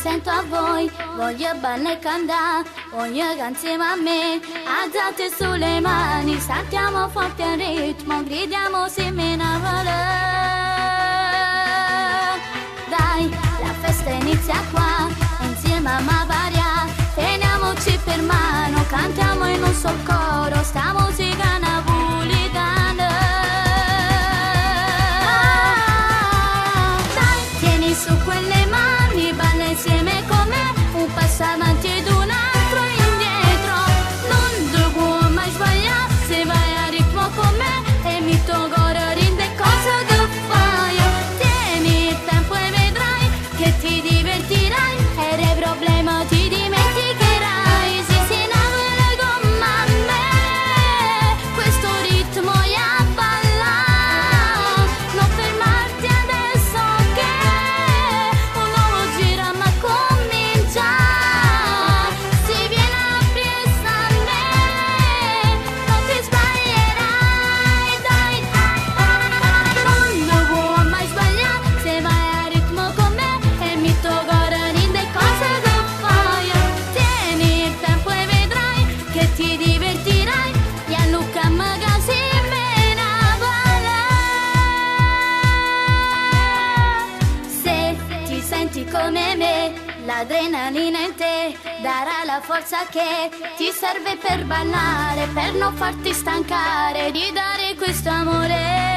sento a voi, voglio ballare e cantare, voglio che insieme a me, alzate sulle mani, saltiamo forte al ritmo, gridiamo se me ne vuole. Dai, la festa inizia qua, insieme a Mavaria, teniamoci per mano, cantiamo in un sol coro, sta musica napolitana. Dai, tieni su quelle mani, balla insieme con me, un passo avanti ed un altro indietro, non devo mai sbagliare, se vai a ritmo con me, e mi tocco rinde cosa che fai, tieni il tempo e vedrai, che ti divertirai, e dei problemi ti dimenticherai, se si naviglia con me, questo ritmo è a ballare, non fermarti adesso che un nuovo giro ma comincia, si viene appresso a me, non ti sbaglierai, dai, non devo mai sbagliare, se vai a ritmo con me, e mi tocca rinde cose che fai, tieni il tempo e vedrai, che ti divertirai, e a Luca Magazine me ne vale. Se ti senti come me, l'adrenalina in te darà la forza che ti serve per ballare, per non farti stancare di dare questo amore.